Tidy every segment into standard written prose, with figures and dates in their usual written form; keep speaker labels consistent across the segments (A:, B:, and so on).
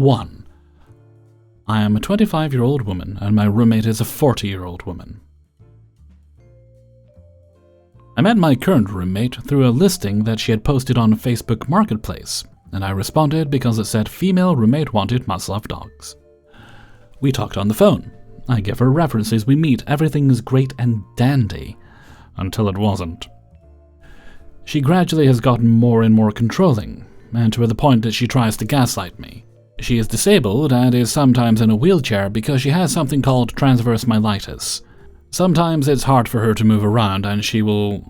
A: 1. I am a 25-year-old woman, and my roommate is a 40-year-old woman. I met my current roommate through a listing that she had posted on Facebook Marketplace, and I responded because it said female roommate wanted must-love dogs. We talked on the phone. I give her references, we meet, everything is great and dandy, until it wasn't. She gradually has gotten more and more controlling, and to the point that she tries to gaslight me. She is disabled and is sometimes in a wheelchair because she has something called transverse myelitis. Sometimes it's hard for her to move around and she will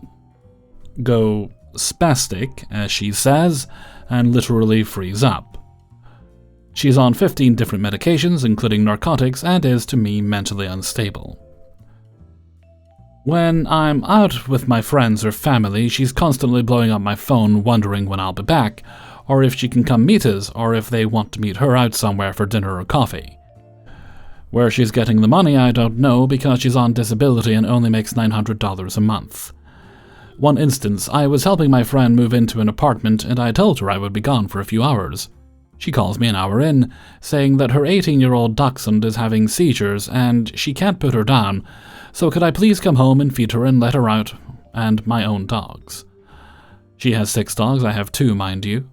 A: go spastic, as she says, and literally freeze up. She's on 15 different medications, including narcotics, and is, to me, mentally unstable. When I'm out with my friends or family, she's constantly blowing up my phone wondering when I'll be back, or if she can come meet us, or if they want to meet her out somewhere for dinner or coffee. Where she's getting the money, I don't know, because she's on disability and only makes $900 a month. One instance, I was helping my friend move into an apartment, and I told her I would be gone for a few hours. She calls me an hour in, saying that her 18-year-old dachshund is having seizures and she can't put her down, so could I please come home and feed her and let her out, and my own dogs. She has 6 dogs, I have 2, mind you.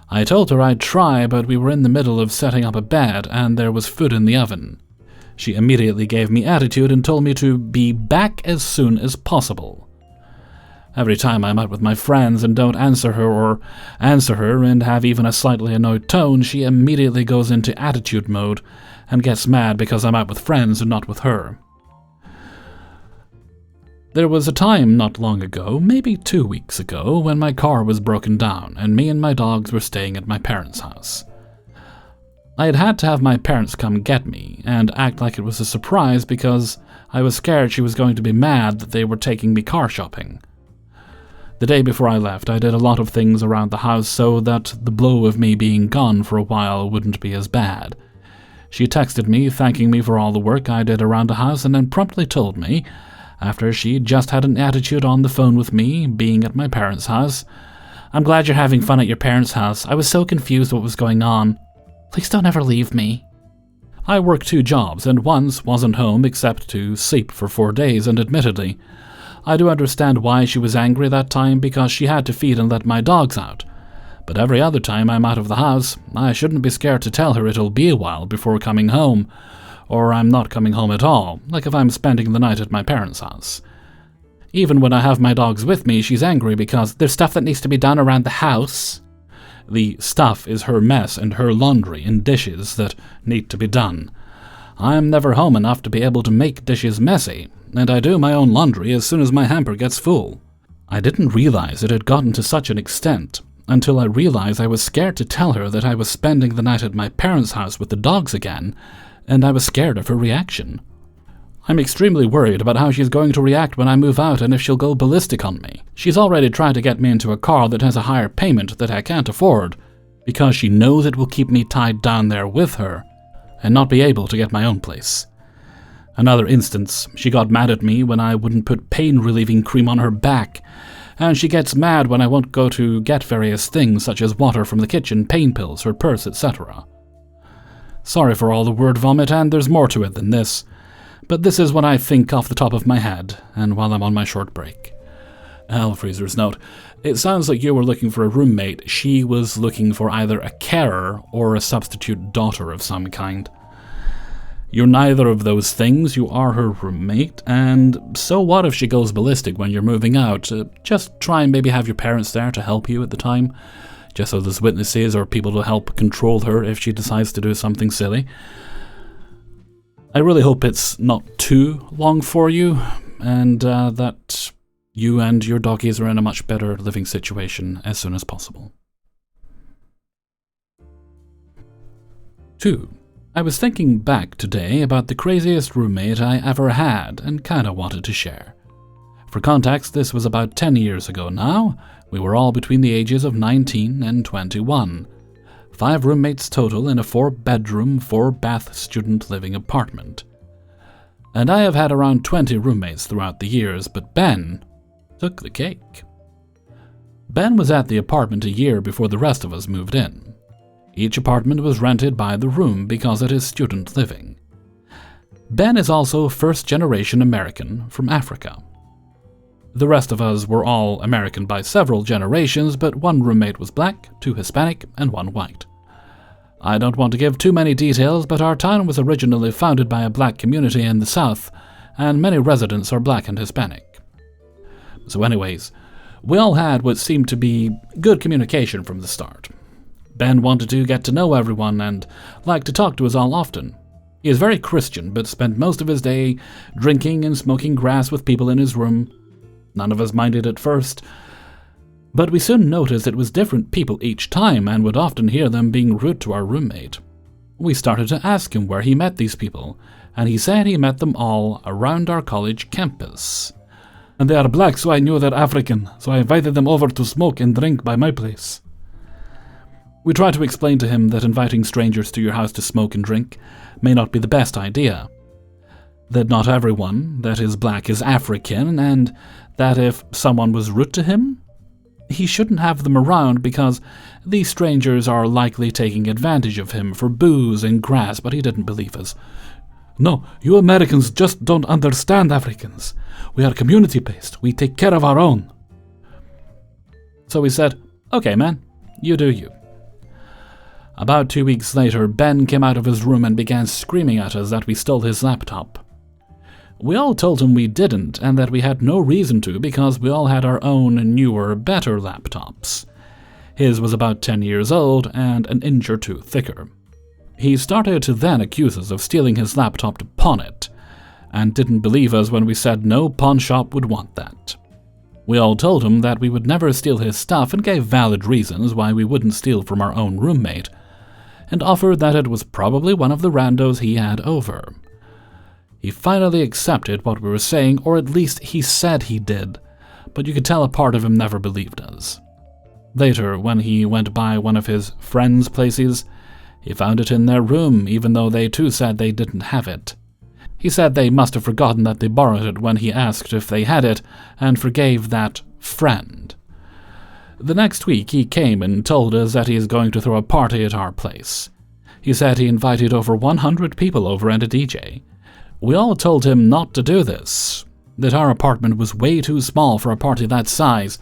A: I told her I'd try, but we were in the middle of setting up a bed and there was food in the oven. She immediately gave me attitude and told me to be back as soon as possible. Every time I'm out with my friends and don't answer her or answer her and have even a slightly annoyed tone, she immediately goes into attitude mode and gets mad because I'm out with friends and not with her. There was a time not long ago, maybe 2 weeks ago, when my car was broken down and me and my dogs were staying at my parents' house. I had to have my parents come get me and act like it was a surprise because I was scared she was going to be mad that they were taking me car shopping. The day before I left, I did a lot of things around the house so that the blow of me being gone for a while wouldn't be as bad. She texted me thanking me for all the work I did around the house and then promptly told me, after she just had an attitude on the phone with me, being at my parents' house, "I'm glad you're having fun at your parents' house. I was so confused what was going on. Please don't ever leave me." I worked 2 jobs and once wasn't home except to sleep for 4 days, and admittedly, I do understand why she was angry that time because she had to feed and let my dogs out. But every other time I'm out of the house, I shouldn't be scared to tell her it'll be a while before coming home, or I'm not coming home at all, like if I'm spending the night at my parents' house. Even when I have my dogs with me, she's angry because there's stuff that needs to be done around the house. The stuff is her mess and her laundry and dishes that need to be done. I'm never home enough to be able to make dishes messy, and I do my own laundry as soon as my hamper gets full. I didn't realize it had gotten to such an extent until I realized I was scared to tell her that I was spending the night at my parents' house with the dogs again, and I was scared of her reaction. I'm extremely worried about how she's going to react when I move out and if she'll go ballistic on me. She's already tried to get me into a car that has a higher payment that I can't afford, because she knows it will keep me tied down there with her and not be able to get my own place. Another instance, she got mad at me when I wouldn't put pain-relieving cream on her back, and she gets mad when I won't go to get various things such as water from the kitchen, pain pills, her purse, etc. Sorry for all the word vomit, and there's more to it than this, but this is what I think off the top of my head, and while I'm on my short break. Freezer's note. It sounds like you were looking for a roommate. She was looking for either a carer or a substitute daughter of some kind. You're neither of those things, you are her roommate, and so what if she goes ballistic when you're moving out? Just try and maybe have your parents there to help you at the time, just so there's witnesses or people to help control her if she decides to do something silly. I really hope it's not too long for you, and that you and your doggies are in a much better living situation as soon as possible. 2. I was thinking back today about the craziest roommate I ever had and kinda wanted to share. For context, this was about 10 years ago now. We were all between the ages of 19 and 21. 5 roommates total in a 4-bedroom, 4-bath student living apartment. And I have had around 20 roommates throughout the years, but Ben took the cake. Ben was at the apartment a year before the rest of us moved in. Each apartment was rented by the room because it is student living. Ben is also first-generation American from Africa. The rest of us were all American by several generations, but one roommate was black, 2 Hispanic, and 1 white. I don't want to give too many details, but our town was originally founded by a black community in the South, and many residents are black and Hispanic. So anyways, we all had what seemed to be good communication from the start. Ben wanted to get to know everyone and liked to talk to us all often. He is very Christian, but spent most of his day drinking and smoking grass with people in his room. None of us minded at first, but we soon noticed it was different people each time and would often hear them being rude to our roommate. We started to ask him where he met these people, and he said he met them all around our college campus. And they are black, so I knew they're African, so I invited them over to smoke and drink by my place. We tried to explain to him that inviting strangers to your house to smoke and drink may not be the best idea. That not everyone that is black is African, and that if someone was rude to him, he shouldn't have them around because these strangers are likely taking advantage of him for booze and grass, but he didn't believe us. No, you Americans just don't understand Africans. We are community-based. We take care of our own. So we said, okay, man, you do you. About 2 weeks later, Ben came out of his room and began screaming at us that we stole his laptop. We all told him we didn't, and that we had no reason to because we all had our own newer, better laptops. His was about 10 years old and an inch or 2 thicker. He started to then accuse us of stealing his laptop to pawn it, and didn't believe us when we said no pawn shop would want that. We all told him that we would never steal his stuff and gave valid reasons why we wouldn't steal from our own roommate, and offered that it was probably one of the randos he had over. He finally accepted what we were saying, or at least he said he did, but you could tell a part of him never believed us. Later, when he went by one of his friends' places, he found it in their room, even though they too said they didn't have it. He said they must have forgotten that they borrowed it when he asked if they had it, and forgave that friend. The next week he came and told us that he is going to throw a party at our place. He said he invited over 100 people over and a DJ. We all told him not to do this, that our apartment was way too small for a party that size,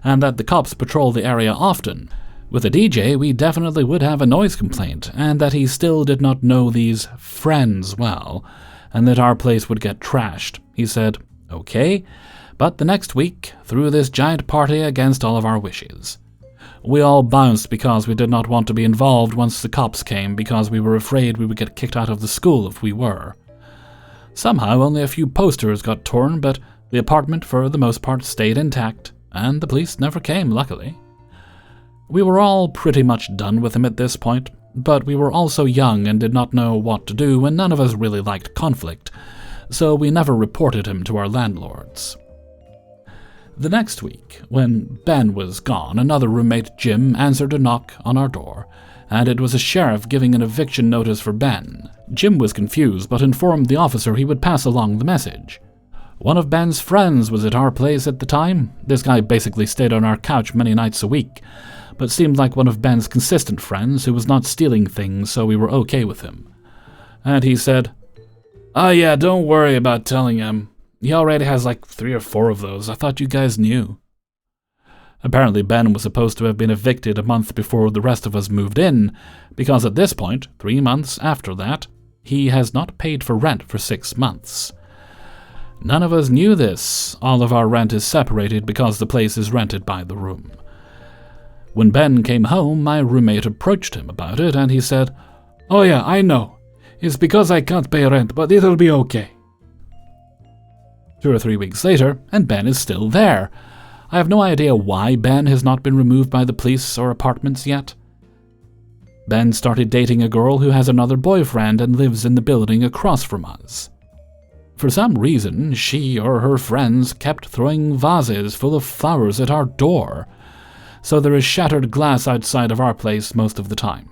A: and that the cops patrol the area often. With a DJ, we definitely would have a noise complaint, and that he still did not know these friends well, and that our place would get trashed. He said, okay, but the next week threw this giant party against all of our wishes. We all bounced because we did not want to be involved once the cops came because we were afraid we would get kicked out of the school if we were. Somehow only a few posters got torn, but the apartment for the most part stayed intact, and the police never came, luckily. We were all pretty much done with him at this point, but we were also young and did not know what to do, and none of us really liked conflict, so we never reported him to our landlords. The next week, when Ben was gone, another roommate, Jim, answered a knock on our door, and it was a sheriff giving an eviction notice for Ben. Jim was confused, but informed the officer he would pass along the message. One of Ben's friends was at our place at the time. This guy basically stayed on our couch many nights a week, but seemed like one of Ben's consistent friends who was not stealing things, so we were okay with him. And he said, "Oh yeah, don't worry about telling him. He already has like 3 or 4 of those. I thought you guys knew." Apparently Ben was supposed to have been evicted a month before the rest of us moved in, because at this point, 3 months after that, he has not paid for rent for 6 months. None of us knew this. All of our rent is separated because the place is rented by the room. When Ben came home, my roommate approached him about it, and he said, "Oh yeah, I know. It's because I can't pay rent, but it'll be okay." 2 or 3 weeks later, and Ben is still there. I have no idea why Ben has not been removed by the police or apartments yet. Ben started dating a girl who has another boyfriend and lives in the building across from us. For some reason, she or her friends kept throwing vases full of flowers at our door, so there is shattered glass outside of our place most of the time.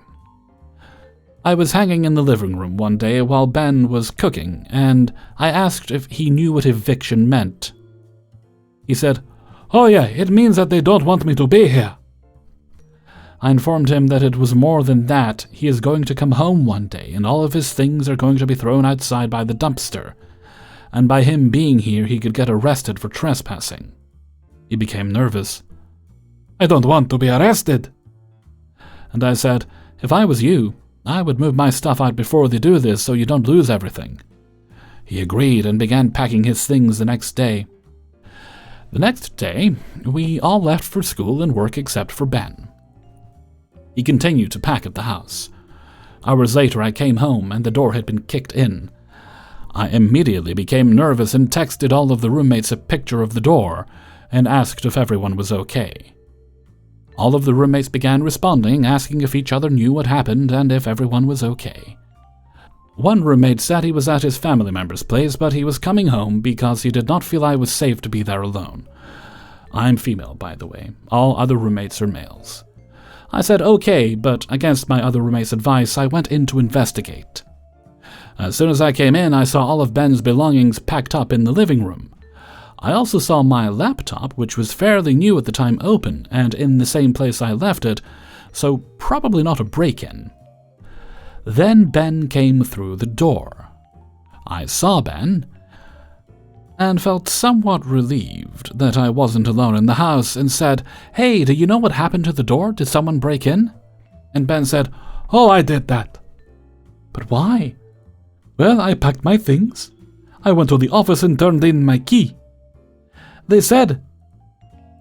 A: I was hanging in the living room one day while Ben was cooking, and I asked if he knew what eviction meant. He said, "Oh yeah, it means that they don't want me to be here." I informed him that it was more than that. He is going to come home one day, and all of his things are going to be thrown outside by the dumpster. And by him being here, he could get arrested for trespassing. He became nervous. "I don't want to be arrested." And I said, "If I was you, I would move my stuff out before they do this so you don't lose everything." He agreed and began packing his things the next day. The next day, we all left for school and work except for Ben. He continued to pack at the house. Hours later, I came home and the door had been kicked in. I immediately became nervous and texted all of the roommates a picture of the door and asked if everyone was okay. All of the roommates began responding, asking if each other knew what happened and if everyone was okay. One roommate said he was at his family member's place, but he was coming home because he did not feel I was safe to be there alone. I'm female, by the way. All other roommates are males. I said okay, but against my other roommate's advice, I went in to investigate. As soon as I came in, I saw all of Ben's belongings packed up in the living room. I also saw my laptop, which was fairly new at the time, open and in the same place I left it, so probably not a break-in. Then Ben came through the door. I saw Ben and felt somewhat relieved that I wasn't alone in the house and said, "Hey, do you know what happened to the door? Did someone break in?" And Ben said, "Oh, I did that." "But why?" "Well, I packed my things. I went to the office and turned in my key. They said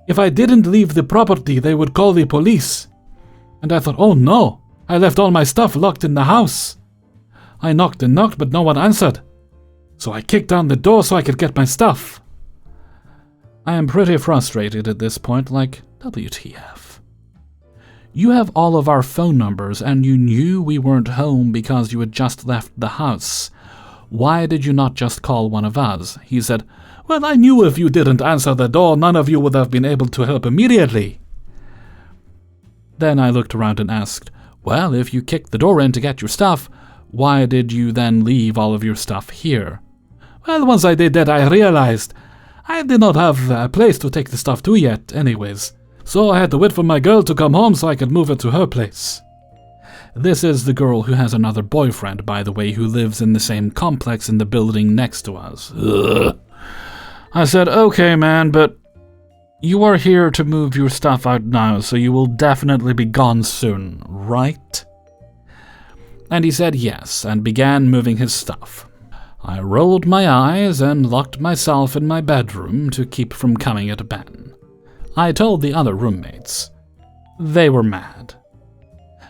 A: if I didn't leave the property, they would call the police. And I thought, oh no, I left all my stuff locked in the house. I knocked and knocked, but no one answered. So I kicked down the door so I could get my stuff." I am pretty frustrated at this point, like, WTF. You have all of our phone numbers and you knew we weren't home because you had just left the house. Why did you not just call one of us? He said, "Well, I knew if you didn't answer the door, none of you would have been able to help immediately." Then I looked around and asked, "Well, if you kicked the door in to get your stuff, why did you then leave all of your stuff here?" "Well, once I did that, I realized I did not have a place to take the stuff to yet, anyways. So I had to wait for my girl to come home so I could move it to her place." This is the girl who has another boyfriend, by the way, who lives in the same complex in the building next to us. Ugh. I said, "Okay, man, but you are here to move your stuff out now, so you will definitely be gone soon, right?" And he said yes, and began moving his stuff. I rolled my eyes and locked myself in my bedroom to keep from coming at Ben. I told the other roommates. They were mad.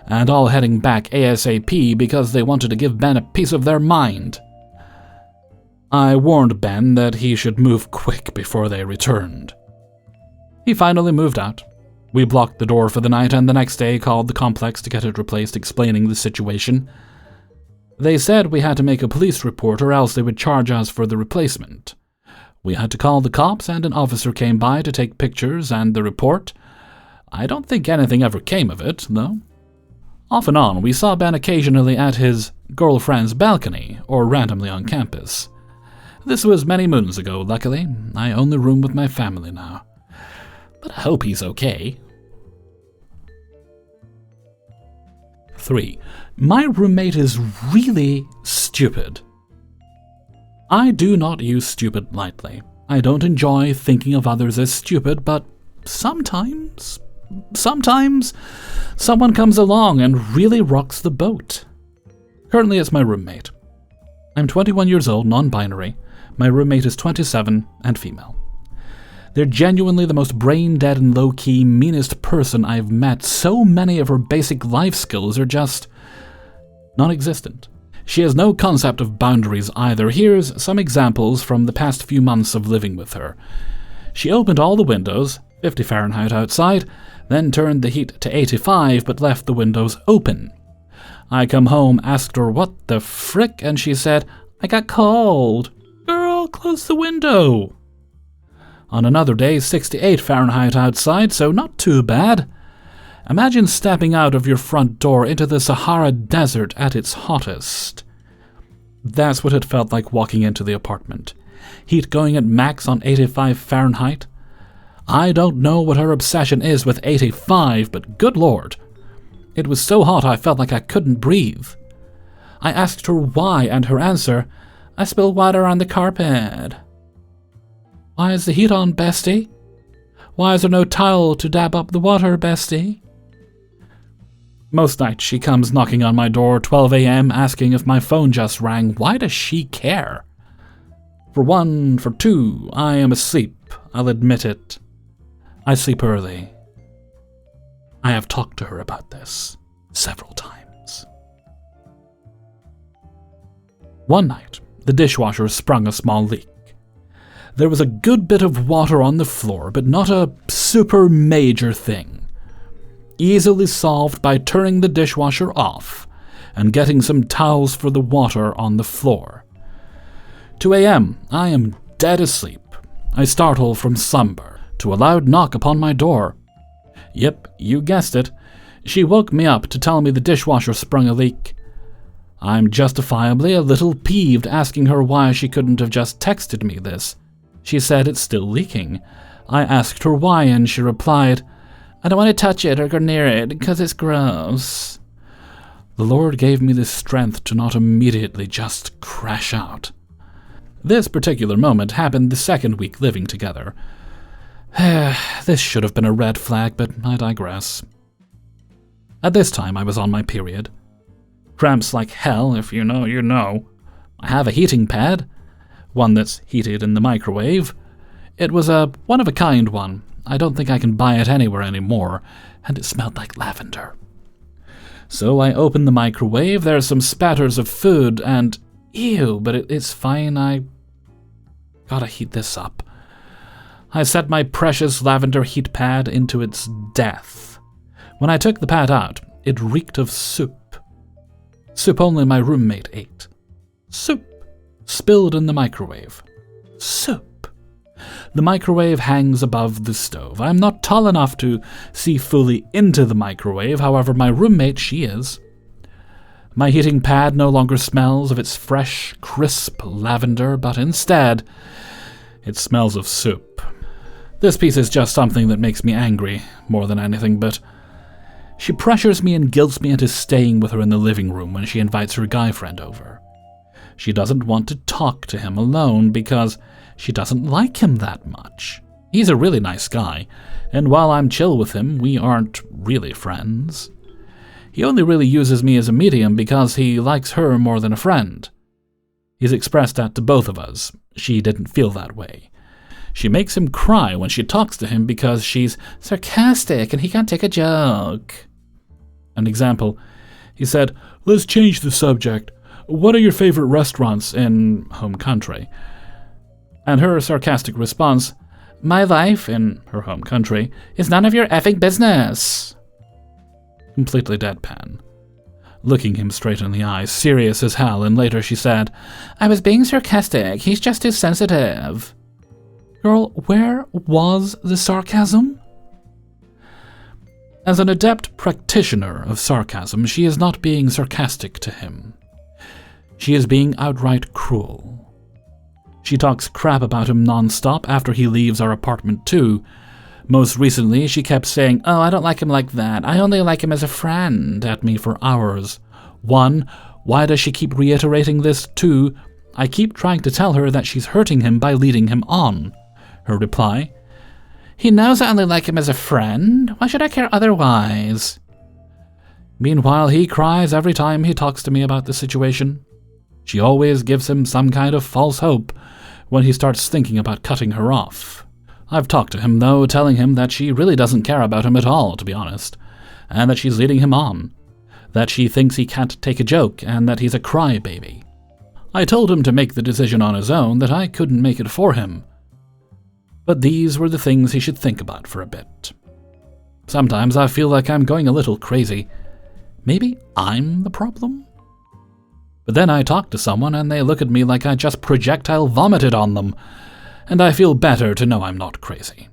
A: And all heading back ASAP because they wanted to give Ben a piece of their mind. I warned Ben that he should move quick before they returned. He finally moved out. We blocked the door for the night and the next day called the complex to get it replaced, explaining the situation. They said we had to make a police report or else they would charge us for the replacement. We had to call the cops and an officer came by to take pictures and the report. I don't think anything ever came of it, though. Off and on, we saw Ben occasionally at his girlfriend's balcony or randomly on campus. This was many moons ago, luckily. I own the room with my family now. But I hope he's okay. 3. My roommate is really stupid. I do not use stupid lightly. I don't enjoy thinking of others as stupid, but sometimes someone comes along and really rocks the boat. Currently, it's my roommate. I'm 21 years old, non-binary. My roommate is 27 and female. They're genuinely the most brain-dead and low-key, meanest person I've met. So many of her basic life skills are just non-existent. She has no concept of boundaries either. Here's some examples from the past few months of living with her. She opened all the windows, 50 Fahrenheit outside, then turned the heat to 85 but left the windows open. I come home, asked her what the frick, and she said, "I got cold." Girl, close the window. On another day, 68 Fahrenheit outside, so not too bad. Imagine stepping out of your front door into the Sahara Desert at its hottest. That's what it felt like walking into the apartment. Heat going at max on 85 Fahrenheit. I don't know what her obsession is with 85, but good lord. It was so hot I felt like I couldn't breathe. I asked her why, and her answer, "I spilled water on the carpet." "Why is the heat on, bestie? Why is there no towel to dab up the water, bestie?" Most nights she comes knocking on my door 12 a.m. asking if my phone just rang. Why does she care? For one, for two, I am asleep. I'll admit it. I sleep early. I have talked to her about this several times. One night, the dishwasher sprung a small leak. There was a good bit of water on the floor, but not a super major thing. Easily solved by turning the dishwasher off and getting some towels for the water on the floor. 2 a.m. I am dead asleep. I startle from slumber to a loud knock upon my door. Yep, you guessed it. She woke me up to tell me the dishwasher sprung a leak. I'm justifiably a little peeved, asking her why she couldn't have just texted me this. She said it's still leaking. I asked her why, and she replied, "I don't want to touch it or go near it, because it's gross." The Lord gave me the strength to not immediately just crash out. This particular moment happened the second week living together. This should have been a red flag, but I digress. At this time, I was on my period. Cramps like hell, if you know, you know. I have a heating pad, one that's heated in the microwave. It was a one-of-a-kind one. I don't think I can buy it anywhere anymore, and it smelled like lavender. So I opened the microwave, there's some spatters of food, and ew, but it's fine, I gotta heat this up. I set my precious lavender heat pad into its death. When I took the pad out, it reeked of soup. Soup only my roommate ate. Soup. Spilled in the microwave. Soup. The microwave hangs above the stove. I'm not tall enough to see fully into the microwave, however, my roommate, she is. My heating pad no longer smells of its fresh, crisp lavender, but instead, it smells of soup. This piece is just something that makes me angry, more than anything, but she pressures me and guilts me into staying with her in the living room when she invites her guy friend over. She doesn't want to talk to him alone because she doesn't like him that much. He's a really nice guy, and while I'm chill with him, we aren't really friends. He only really uses me as a medium because he likes her more than a friend. He's expressed that to both of us. She didn't feel that way. She makes him cry when she talks to him because she's sarcastic and he can't take a joke. An example, he said, "Let's change the subject. What are your favorite restaurants in home country?" And her sarcastic response, "My life, in her home country, is none of your effing business." Completely deadpan. Looking him straight in the eyes, serious as hell, and later she said, "I was being sarcastic, he's just too sensitive." Girl, where was the sarcasm? As an adept practitioner of sarcasm, she is not being sarcastic to him. She is being outright cruel. She talks crap about him non-stop after he leaves our apartment too. Most recently, she kept saying, "Oh, I don't like him like that. I only like him as a friend," at me for hours. 1, why does she keep reiterating this? 2, I keep trying to tell her that she's hurting him by leading him on. Her reply, "He knows I only like him as a friend. Why should I care otherwise?" Meanwhile, he cries every time he talks to me about the situation. She always gives him some kind of false hope when he starts thinking about cutting her off. I've talked to him, though, telling him that she really doesn't care about him at all, to be honest, and that she's leading him on, that she thinks he can't take a joke, and that he's a crybaby. I told him to make the decision on his own, that I couldn't make it for him. But these were the things he should think about for a bit. Sometimes I feel like I'm going a little crazy. Maybe I'm the problem? But then I talk to someone and they look at me like I just projectile vomited on them, and I feel better to know I'm not crazy.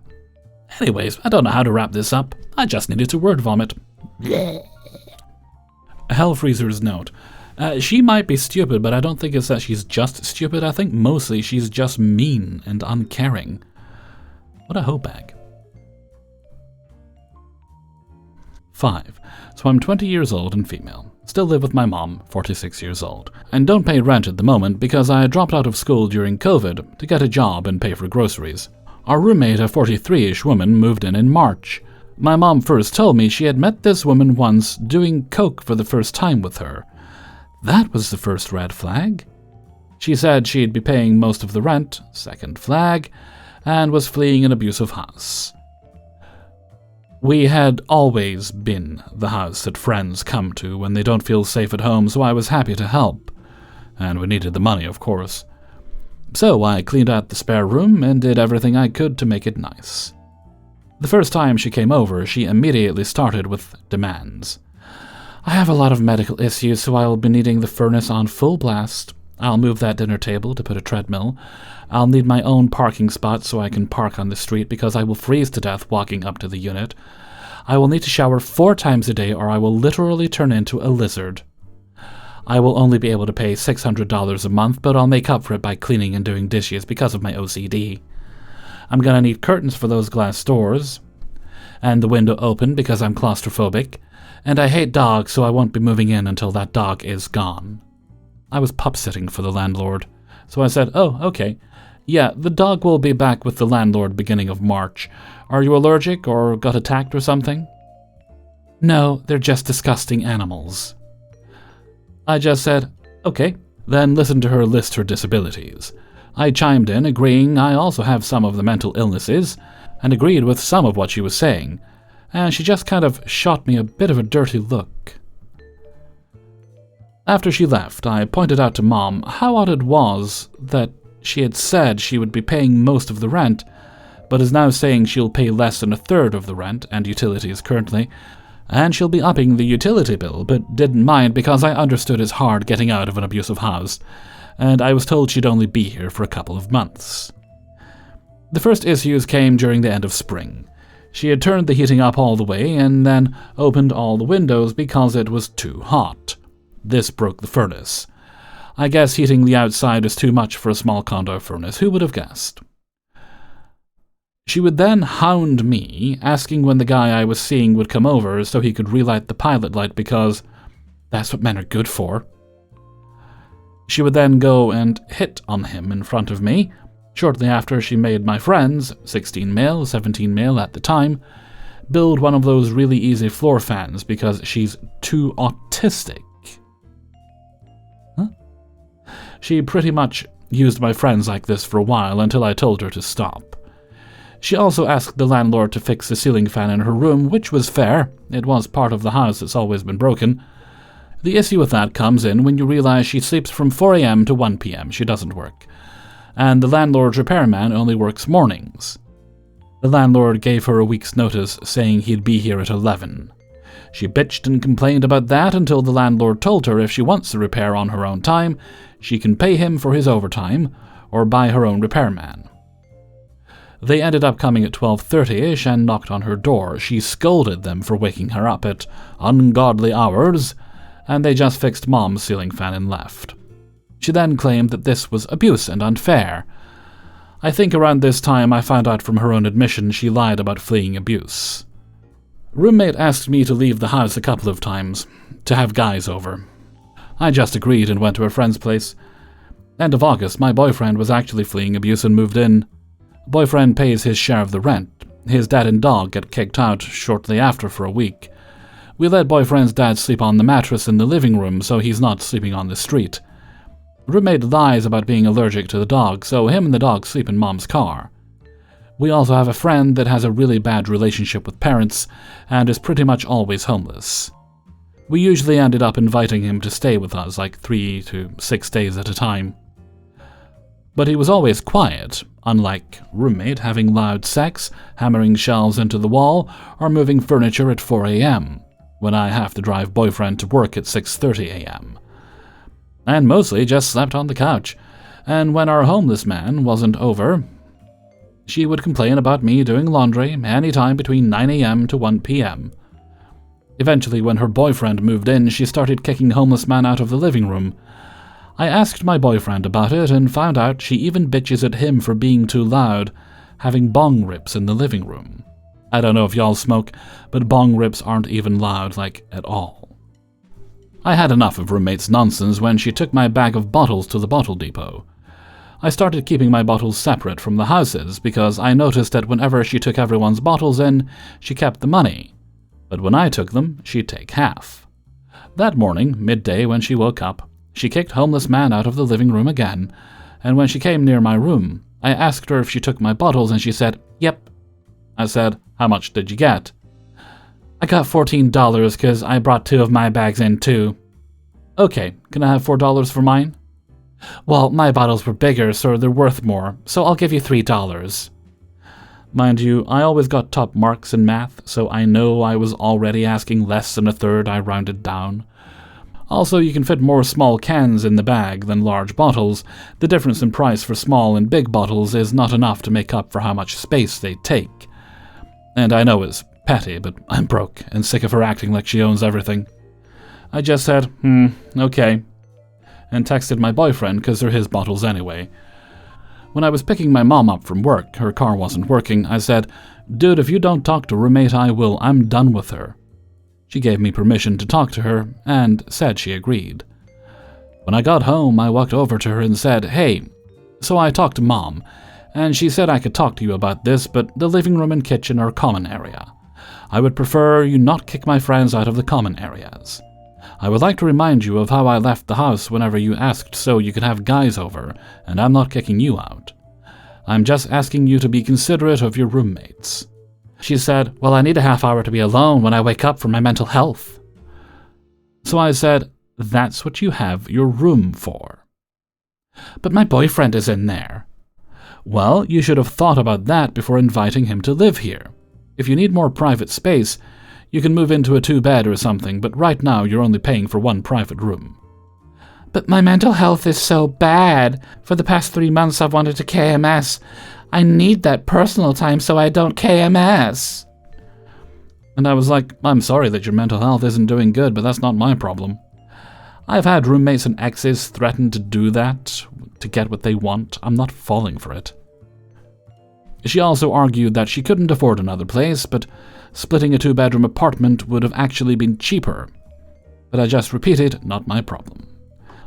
A: Anyways, I don't know how to wrap this up. I just needed to word vomit. Hellfreezer's note. She might be stupid, but I don't think it's that she's just stupid. I think mostly she's just mean and uncaring. What a hoe bag. 5. So So I'm 20 years old and female. Still live with my mom, 46 years old, and don't pay rent at the moment because I dropped out of school during COVID to get a job and pay for groceries. Our roommate, a 43-ish woman, moved in March. My mom first told me she had met this woman once doing coke for the first time with her. That was the first red flag. She said she'd be paying most of the rent, second flag, and was fleeing an abusive house. We had always been the house that friends come to when they don't feel safe at home, so I was happy to help. And we needed the money, of course. So I cleaned out the spare room and did everything I could to make it nice. The first time she came over, she immediately started with demands. I have a lot of medical issues, so I will be needing the furnace on full blast. I'll move that dinner table to put a treadmill. I'll need my own parking spot so I can park on the street because I will freeze to death walking up to the unit. I will need to shower 4 times a day or I will literally turn into a lizard. I will only be able to pay $600 a month, but I'll make up for it by cleaning and doing dishes because of my OCD. I'm gonna need curtains for those glass doors, and the window open because I'm claustrophobic, and I hate dogs, so I won't be moving in until that dog is gone. I was pup-sitting for the landlord, so I said, "Oh, okay. Yeah, the dog will be back with the landlord beginning of March. Are you allergic or got attacked or something?" "No, they're just disgusting animals." I just said, "Okay, then listen to her list her disabilities." I chimed in, agreeing I also have some of the mental illnesses, and agreed with some of what she was saying, and she just kind of shot me a bit of a dirty look. After she left, I pointed out to Mom how odd it was that she had said she would be paying most of the rent, but is now saying she'll pay less than a third of the rent and utilities currently, and she'll be upping the utility bill, but didn't mind because I understood it's hard getting out of an abusive house, and I was told she'd only be here for a couple of months. The first issues came during the end of spring. She had turned the heating up all the way and then opened all the windows because it was too hot. This broke the furnace. I guess heating the outside is too much for a small condo furnace. Who would have guessed? She would then hound me, asking when the guy I was seeing would come over so he could relight the pilot light because that's what men are good for. She would then go and hit on him in front of me. Shortly after, she made my friends, 16 male, 17 male at the time, build one of those really easy floor fans because she's too autistic. Huh? She pretty much used my friends like this for a while until I told her to stop. She also asked the landlord to fix the ceiling fan in her room, which was fair. It was part of the house that's always been broken. The issue with that comes in when you realize she sleeps from 4 a.m. to 1 p.m. She doesn't work. And the landlord's repairman only works mornings. The landlord gave her a week's notice, saying he'd be here at 11. She bitched and complained about that until the landlord told her if she wants the repair on her own time, she can pay him for his overtime or buy her own repairman. They ended up coming at 12:30-ish and knocked on her door. She scolded them for waking her up at ungodly hours, and they just fixed Mom's ceiling fan and left. She then claimed that this was abuse and unfair. I think around this time I found out from her own admission she lied about fleeing abuse. Roommate asked me to leave the house a couple of times, to have guys over. I just agreed and went to a friend's place. End of August, my boyfriend was actually fleeing abuse and moved in. Boyfriend pays his share of the rent. His dad and dog get kicked out shortly after for a week. We let boyfriend's dad sleep on the mattress in the living room so he's not sleeping on the street. Roommate lies about being allergic to the dog, so him and the dog sleep in Mom's car. We also have a friend that has a really bad relationship with parents and is pretty much always homeless. We usually ended up inviting him to stay with us like 3 to 6 days at a time. But he was always quiet, unlike roommate having loud sex, hammering shelves into the wall, or moving furniture at 4 a.m., when I have to drive boyfriend to work at 6:30 a.m. And mostly just slept on the couch, and when our homeless man wasn't over, she would complain about me doing laundry any time between 9 a.m. to 1 p.m. Eventually, when her boyfriend moved in, she started kicking homeless man out of the living room. I asked my boyfriend about it and found out she even bitches at him for being too loud, having bong rips in the living room. I don't know if y'all smoke, but bong rips aren't even loud, like, at all. I had enough of roommate's nonsense when she took my bag of bottles to the bottle depot. I started keeping my bottles separate from the houses because I noticed that whenever she took everyone's bottles in, she kept the money. But when I took them, she'd take half. That morning, midday when she woke up, she kicked homeless man out of the living room again, and when she came near my room, I asked her if she took my bottles and she said, "Yep." I said, "How much did you get?" "I got $14 because I brought 2 of my bags in too." "Okay, can I have $4 for mine?" "Well, my bottles were bigger, so they're worth more, so I'll give you $3. Mind you, I always got top marks in math, so I know I was already asking less than a third. I rounded down. Also, you can fit more small cans in the bag than large bottles. The difference in price for small and big bottles is not enough to make up for how much space they take. And I know it's petty, but I'm broke and sick of her acting like she owns everything. I just said, okay, and texted my boyfriend because they're his bottles anyway. When I was picking my mom up from work, her car wasn't working, I said, "Dude, if you don't talk to roommate, I will. I'm done with her." She gave me permission to talk to her, and said she agreed. When I got home, I walked over to her and said, "Hey." So I talked to Mom, and she said I could talk to you about this, but the living room and kitchen are common area. I would prefer you not kick my friends out of the common areas. I would like to remind you of how I left the house whenever you asked so you could have guys over, and I'm not kicking you out. I'm just asking you to be considerate of your roommates. She said, "Well, I need a half hour to be alone when I wake up for my mental health." So I said, "That's what you have your room for." "But my boyfriend is in there." "Well, you should have thought about that before inviting him to live here. If you need more private space, you can move into a 2-bed or something, but right now you're only paying for 1 private room." "But my mental health is so bad. For the past 3 months I've wanted to KMS. I need that personal time so I don't KMS." And I was like, "I'm sorry that your mental health isn't doing good, but that's not my problem. I've had roommates and exes threaten to do that to get what they want. I'm not falling for it." She also argued that she couldn't afford another place, but splitting a 2-bedroom apartment would have actually been cheaper. But I just repeated, not my problem.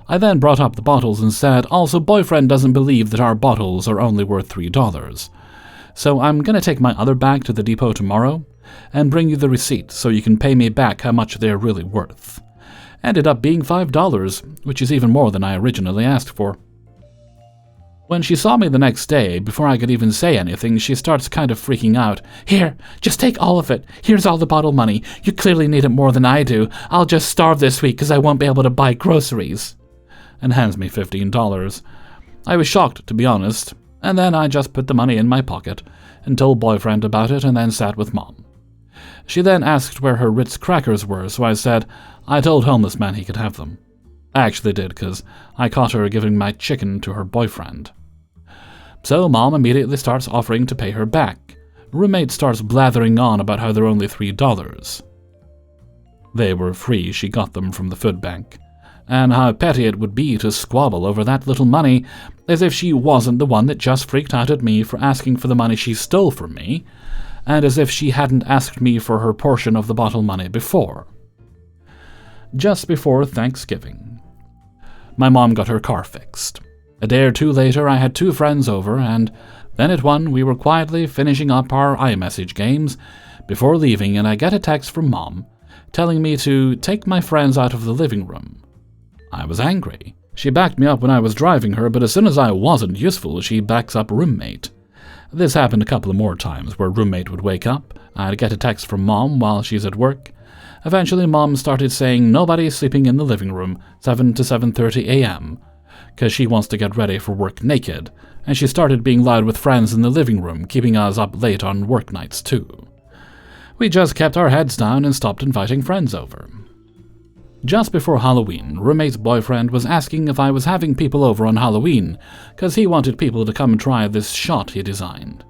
A: I then brought up the bottles and said, also boyfriend doesn't believe that our bottles are only worth $3. So I'm gonna take my other bag to the depot tomorrow and bring you the receipt so you can pay me back how much they're really worth. Ended up being $5, which is even more than I originally asked for. When she saw me the next day, before I could even say anything, she starts kind of freaking out. "Here, just take all of it. Here's all the bottle money. You clearly need it more than I do. I'll just starve this week because I won't be able to buy groceries." And hands me $15. I was shocked, to be honest, and then I just put the money in my pocket and told boyfriend about it and then sat with Mom. She then asked where her Ritz crackers were, so I said I told homeless man he could have them. I actually did, because I caught her giving my chicken to her boyfriend. So Mom immediately starts offering to pay her back. Roommate starts blathering on about how they're only $3. They were free, she got them from the food bank. And how petty it would be to squabble over that little money, as if she wasn't the one that just freaked out at me for asking for the money she stole from me, and as if she hadn't asked me for her portion of the bottle money before. Just before Thanksgiving, my mom got her car fixed. A day or 2 later, I had 2 friends over, and then at 1 we were quietly finishing up our iMessage games before leaving, and I get a text from Mom telling me to take my friends out of the living room. I was angry. She backed me up when I was driving her, but as soon as I wasn't useful, she backs up roommate. This happened a couple of more times, where roommate would wake up, I'd get a text from Mom while she's at work. Eventually Mom started saying nobody's sleeping in the living room, 7 to 7:30 a.m., because she wants to get ready for work naked, and she started being loud with friends in the living room, keeping us up late on work nights too. We just kept our heads down and stopped inviting friends over. Just before Halloween, roommate's boyfriend was asking if I was having people over on Halloween, because he wanted people to come and try this shot he designed.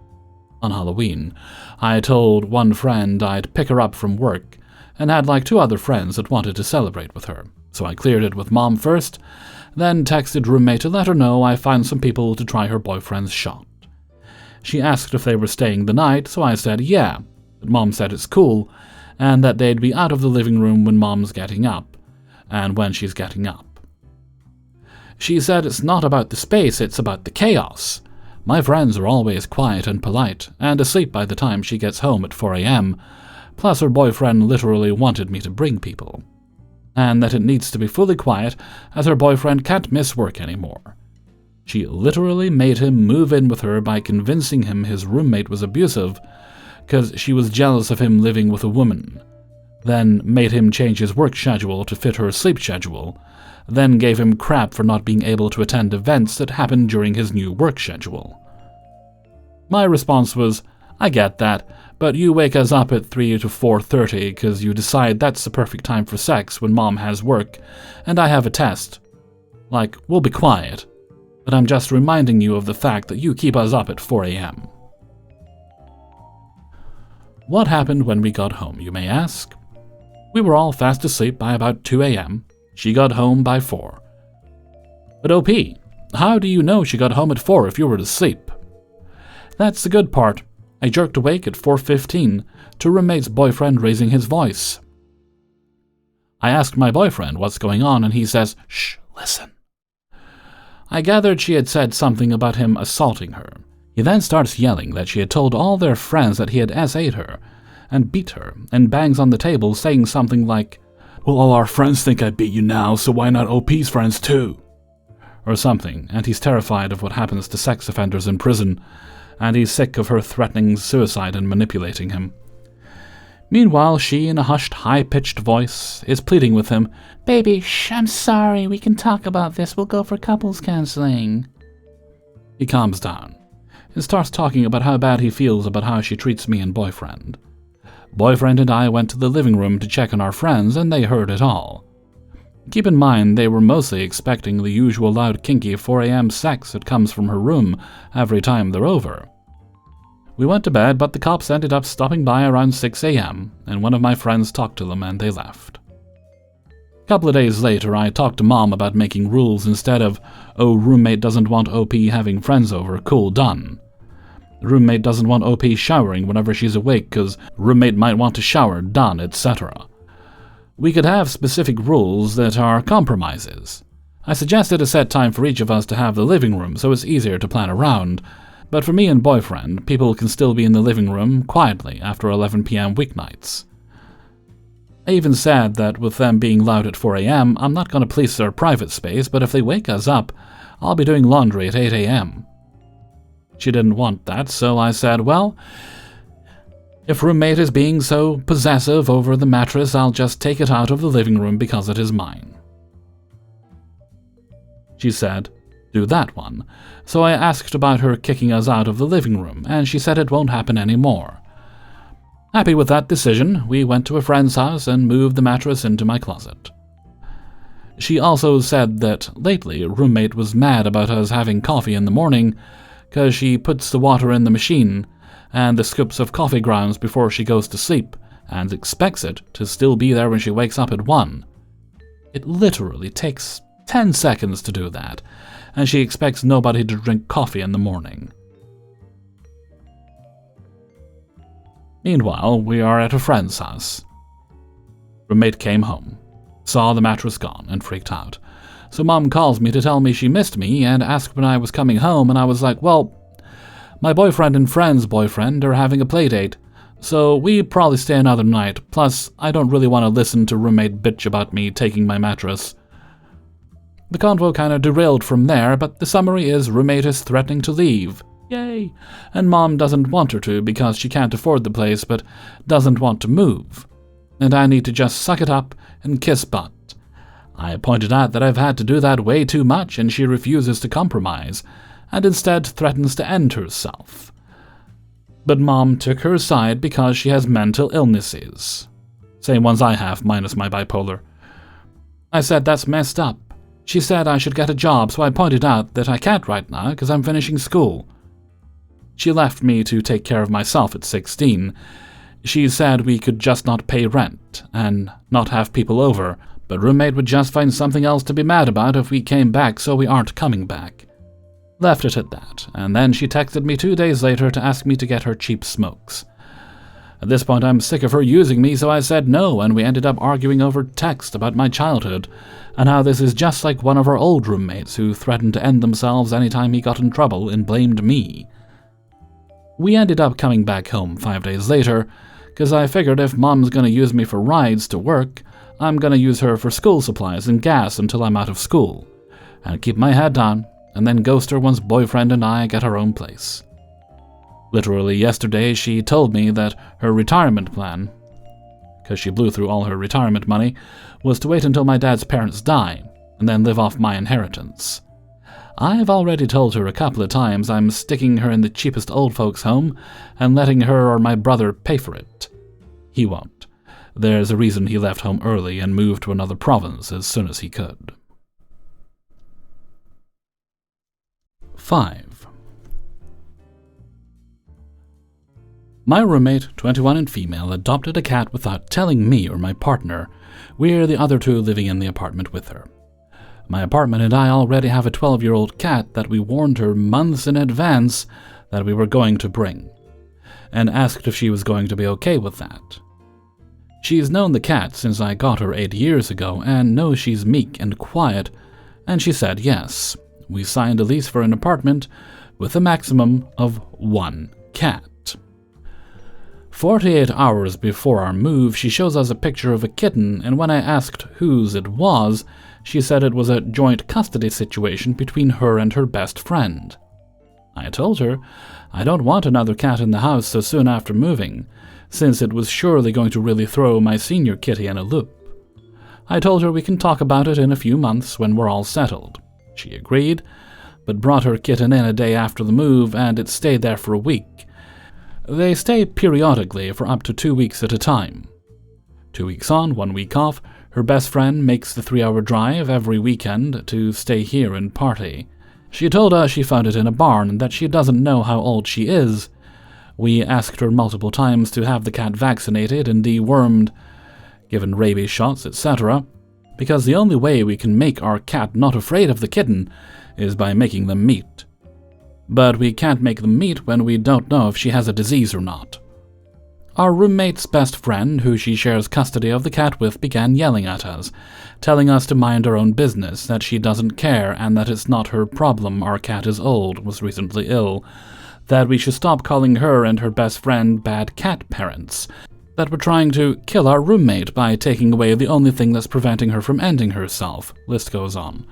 A: On Halloween, I told one friend I'd pick her up from work, and had like 2 other friends that wanted to celebrate with her, so I cleared it with Mom first, then texted roommate to let her know I found some people to try her boyfriend's shot. She asked if they were staying the night, so I said yeah, But Mom said it's cool, and that they'd be out of the living room when Mom's getting up, and when she's getting up. She said it's not about the space, it's about the chaos. My friends are always quiet and polite, and asleep by the time she gets home at 4 a.m., plus her boyfriend literally wanted me to bring people. And that it needs to be fully quiet, as her boyfriend can't miss work anymore. She literally made him move in with her by convincing him his roommate was abusive, because she was jealous of him living with a woman, then made him change his work schedule to fit her sleep schedule, then gave him crap for not being able to attend events that happened during his new work schedule. My response was, I get that, but you wake us up at 3 to 4:30 because you decide that's the perfect time for sex when Mom has work, and I have a test. Like, we'll be quiet, but I'm just reminding you of the fact that you keep us up at 4 a.m. What happened when we got home, you may ask? We were all fast asleep by about 2 a.m. She got home by 4. But OP, how do you know she got home at 4 if you were asleep? That's the good part. I jerked awake at 4:15 to roommate's boyfriend raising his voice. I asked my boyfriend what's going on, and he says, "Shh, listen." I gathered she had said something about him assaulting her. He then starts yelling that she had told all their friends that he had SA'd her, and beat her, and bangs on the table saying something like, "Well, all our friends think I beat you now, so why not OP's friends too?" Or something, and he's terrified of what happens to sex offenders in prison, and he's sick of her threatening suicide and manipulating him. Meanwhile, she, in a hushed, high-pitched voice, is pleading with him, "Baby, shh, I'm sorry, we can talk about this, we'll go for couples counseling." He calms down and starts talking about how bad he feels about how she treats me and boyfriend. Boyfriend and I went to the living room to check on our friends, and they heard it all. Keep in mind, they were mostly expecting the usual loud, kinky 4 a.m. sex that comes from her room every time they're over. We went to bed, but the cops ended up stopping by around 6 a.m., and one of my friends talked to them and they left. A couple of days later, I talked to Mom about making rules instead of, "Oh, roommate doesn't want OP having friends over, cool, done." Roommate doesn't want OP showering whenever she's awake because roommate might want to shower, done, etc. We could have specific rules that are compromises. I suggested a set time for each of us to have the living room so it's easier to plan around, but for me and boyfriend, people can still be in the living room quietly after 11 p.m. weeknights. I even said that with them being loud at 4 a.m., I'm not going to police their private space, but if they wake us up, I'll be doing laundry at 8 a.m. She didn't want that, so I said, well, if roommate is being so possessive over the mattress, I'll just take it out of the living room because it is mine. She said, do that one. So I asked about her kicking us out of the living room, and she said it won't happen anymore. Happy with that decision, we went to a friend's house and moved the mattress into my closet. She also said that lately roommate was mad about us having coffee in the morning because she puts the water in the machine and the scoops of coffee grounds before she goes to sleep and expects it to still be there when she wakes up at 1. It literally takes 10 seconds to do that, and she expects nobody to drink coffee in the morning. Meanwhile, we are at a friend's house. Roommate came home, saw the mattress gone, and freaked out. So Mom calls me to tell me she missed me and asked when I was coming home, and I was like, well, my boyfriend and friend's boyfriend are having a play date, so we probably stay another night, plus I don't really want to listen to roommate bitch about me taking my mattress. The convo kinda derailed from there, but the summary is roommate is threatening to leave. Yay! And Mom doesn't want her to because she can't afford the place but doesn't want to move. And I need to just suck it up and kiss butt. I pointed out that I've had to do that way too much and she refuses to compromise, and instead threatens to end herself. But Mom took her side because she has mental illnesses. Same ones I have, minus my bipolar. I said that's messed up. She said I should get a job, so I pointed out that I can't right now because I'm finishing school. She left me to take care of myself at 16. She said we could just not pay rent and not have people over, but roommate would just find something else to be mad about if we came back, so we aren't coming back. Left it at that, and then she texted me 2 days later to ask me to get her cheap smokes. At this point, I'm sick of her using me, so I said no, and we ended up arguing over text about my childhood, and how this is just like one of our old roommates who threatened to end themselves anytime he got in trouble and blamed me. We ended up coming back home 5 days later, because I figured if Mom's gonna use me for rides to work, I'm gonna use her for school supplies and gas until I'm out of school, and keep my head down, and then ghost her once boyfriend and I get our own place. Literally yesterday, she told me that her retirement plan, because she blew through all her retirement money, was to wait until my dad's parents die, and then live off my inheritance. I've already told her a couple of times I'm sticking her in the cheapest old folks' home and letting her or my brother pay for it. He won't. There's a reason he left home early and moved to another province as soon as he could. 5. My roommate, 21 and female, adopted a cat without telling me or my partner. We're the other two living in the apartment with her. My apartment and I already have a 12-year-old cat that we warned her months in advance that we were going to bring, and asked if she was going to be okay with that. She's known the cat since I got her 8 years ago and knows she's meek and quiet, and she said yes. We signed a lease for an apartment with a maximum of 1 cat. 48 hours before our move, she shows us a picture of a kitten, and when I asked whose it was, she said it was a joint custody situation between her and her best friend. I told her I don't want another cat in the house so soon after moving, since it was surely going to really throw my senior kitty in a loop. I told her we can talk about it in a few months when we're all settled. She agreed, but brought her kitten in a day after the move, and it stayed there for a week. They stay periodically for up to 2 weeks at a time. 2 weeks on, 1 week off, her best friend makes the 3-hour drive every weekend to stay here and party. She told us she found it in a barn and that she doesn't know how old she is. We asked her multiple times to have the cat vaccinated and dewormed, given rabies shots, etc., because the only way we can make our cat not afraid of the kitten is by making them meet. But we can't make them meet when we don't know if she has a disease or not. Our roommate's best friend, who she shares custody of the cat with, began yelling at us, telling us to mind our own business, that she doesn't care and that it's not her problem our cat is old, was recently ill, that we should stop calling her and her best friend bad cat parents, that we're trying to kill our roommate by taking away the only thing that's preventing her from ending herself. List goes on.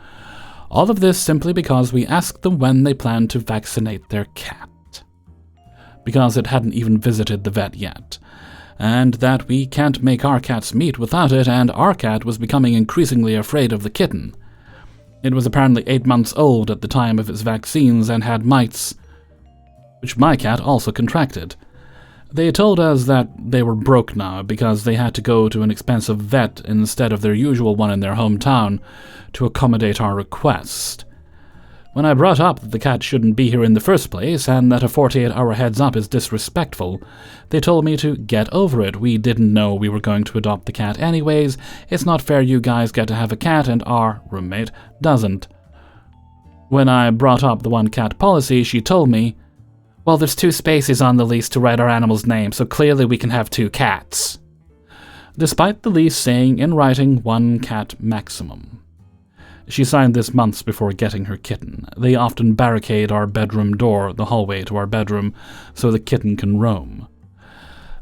A: All of this simply because we asked them when they planned to vaccinate their cat, because it hadn't even visited the vet yet, and that we can't make our cats meet without it, and our cat was becoming increasingly afraid of the kitten. It was apparently 8 months old at the time of its vaccines and had mites, which my cat also contracted. They told us that they were broke now because they had to go to an expensive vet instead of their usual one in their hometown to accommodate our request. When I brought up that the cat shouldn't be here in the first place and that a 48-hour heads-up is disrespectful, they told me to get over it. We didn't know we were going to adopt the cat anyways. It's not fair you guys get to have a cat and our roommate doesn't. When I brought up the 1-cat policy, she told me, well, there's 2 spaces on the lease to write our animal's name, so clearly we can have 2 cats. Despite the lease saying in writing 1 cat maximum. She signed this months before getting her kitten. They often barricade our bedroom door, the hallway to our bedroom, so the kitten can roam.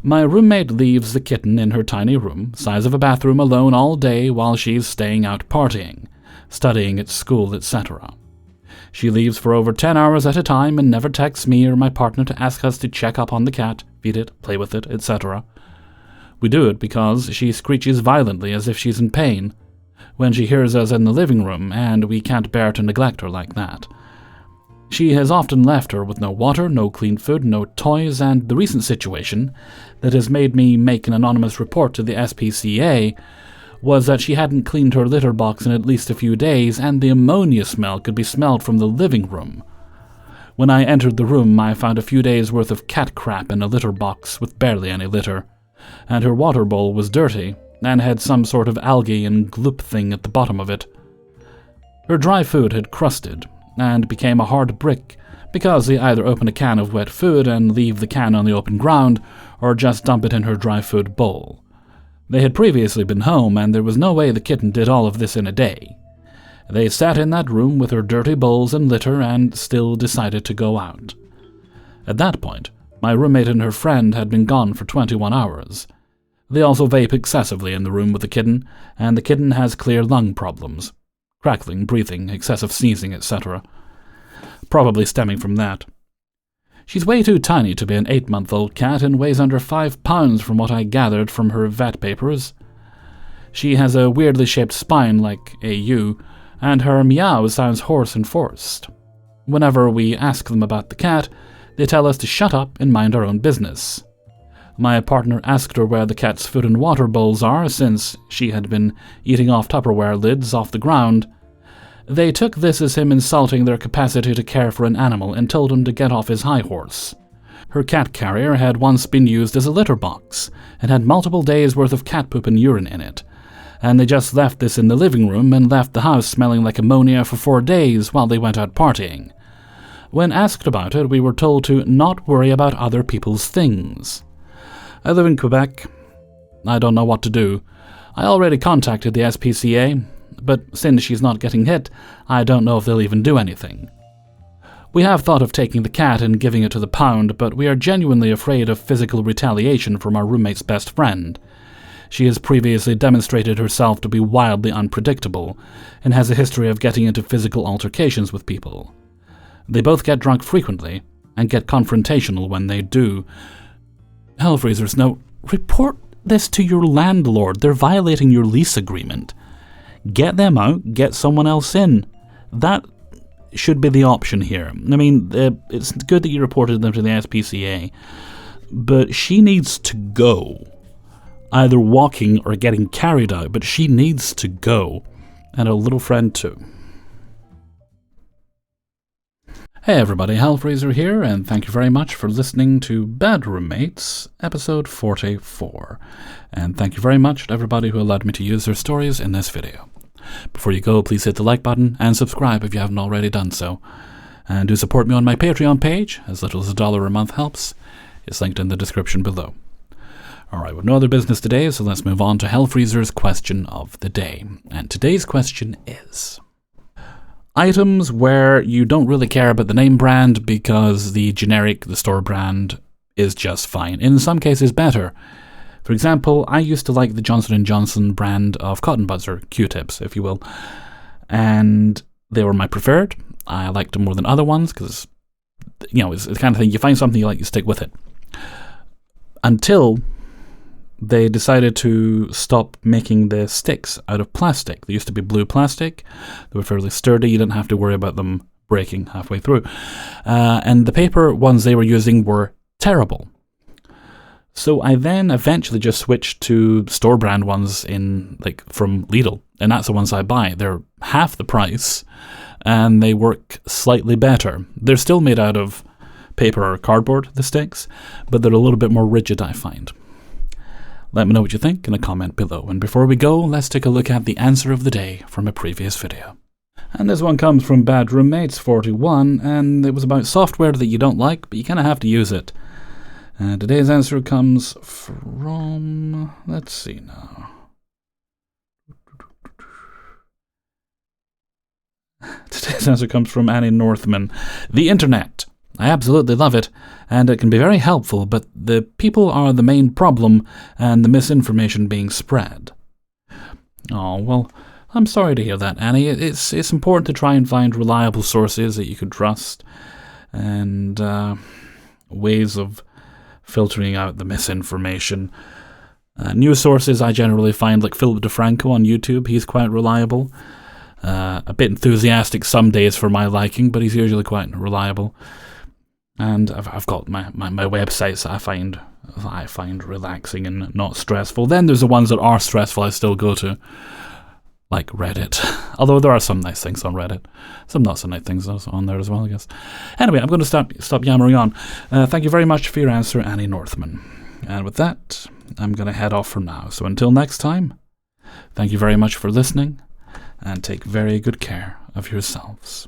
A: My roommate leaves the kitten in her tiny room, size of a bathroom, alone all day while she's staying out partying, studying at school, etc. She leaves for over 10 hours at a time and never texts me or my partner to ask us to check up on the cat, feed it, play with it, etc. We do it because she screeches violently as if she's in pain when she hears us in the living room, and we can't bear to neglect her like that. She has often left her with no water, no clean food, no toys, and the recent situation that has made me make an anonymous report to the SPCA was that she hadn't cleaned her litter box in at least a few days, and the ammonia smell could be smelled from the living room. When I entered the room, I found a few days' worth of cat crap in a litter box with barely any litter, and her water bowl was dirty and had some sort of algae and gloop thing at the bottom of it. Her dry food had crusted and became a hard brick because they either open a can of wet food and leave the can on the open ground, or just dump it in her dry food bowl. They had previously been home, and there was no way the kitten did all of this in a day. They sat in that room with her dirty bowls and litter and still decided to go out. At that point, my roommate and her friend had been gone for 21 hours. They also vape excessively in the room with the kitten, and the kitten has clear lung problems. Crackling, breathing, excessive sneezing, etc. Probably stemming from that. She's way too tiny to be an 8-month-old cat and weighs under 5 pounds from what I gathered from her vet papers. She has a weirdly shaped spine like a U, and her meow sounds hoarse and forced. Whenever we ask them about the cat, they tell us to shut up and mind our own business. My partner asked her where the cat's food and water bowls are, since she had been eating off Tupperware lids off the ground. They took this as him insulting their capacity to care for an animal and told him to get off his high horse. Her cat carrier had once been used as a litter box and had multiple days' worth of cat poop and urine in it, and they just left this in the living room and left the house smelling like ammonia for 4 days while they went out partying. When asked about it, we were told to not worry about other people's things. I live in Quebec. I don't know what to do. I already contacted the SPCA, but since she's not getting hit, I don't know if they'll even do anything. We have thought of taking the cat and giving it to the pound, but we are genuinely afraid of physical retaliation from our roommate's best friend. She has previously demonstrated herself to be wildly unpredictable, and has a history of getting into physical altercations with people. They both get drunk frequently, and get confrontational when they do. Hellfreezers, now, report this to your landlord. They're violating your lease agreement. Get them out, get someone else in. That should be the option here. I mean, it's good that you reported them to the SPCA, but she needs to go. Either walking or getting carried out, but she needs to go. And her little friend too. Hey everybody, Hellfreezer here, and thank you very much for listening to Bad Roommates, episode 44. And thank you very much to everybody who allowed me to use their stories in this video. Before you go, please hit the like button and subscribe if you haven't already done so. And do support me on my Patreon page, as little as $1 a month helps. It's linked in the description below. Alright, with no other business today, so let's move on to Hellfreezer's question of the day. And today's question is: items where you don't really care about the name brand because the store brand is just fine. In some cases better. For example, I used to like the Johnson & Johnson brand of cotton buds, or Q-tips, if you will. And they were my preferred. I liked them more than other ones because, it's the kind of thing, you find something you like, you stick with it. Until they decided to stop making the sticks out of plastic. They used to be blue plastic. They were fairly sturdy. You didn't have to worry about them breaking halfway through. And the paper ones they were using were terrible. So I then eventually just switched to store brand ones from Lidl. And that's the ones I buy. They're half the price and they work slightly better. They're still made out of paper or cardboard, the sticks, but they're a little bit more rigid, I find. Let me know what you think in a comment below. And before we go, let's take a look at the answer of the day from a previous video. And this one comes from Bad Roommates 41, and it was about software that you don't like, but you kind of have to use it. And today's answer comes from... let's see now. Today's answer comes from Annie Northman. The internet. I absolutely love it, and it can be very helpful, but the people are the main problem, and the misinformation being spread. Oh, well, I'm sorry to hear that, Annie. It's important to try and find reliable sources that you can trust, and ways of filtering out the misinformation. News sources I generally find, like Philip DeFranco on YouTube, he's quite reliable. A bit enthusiastic some days for my liking, but he's usually quite reliable. And I've got my websites that I find relaxing and not stressful. Then there's the ones that are stressful I still go to, like Reddit. Although there are some nice things on Reddit. Some not so nice things on there as well, I guess. Anyway, I'm going to stop yammering on. Thank you very much for your answer, Annie Northman. And with that, I'm going to head off for now. So until next time, thank you very much for listening, and take very good care of yourselves.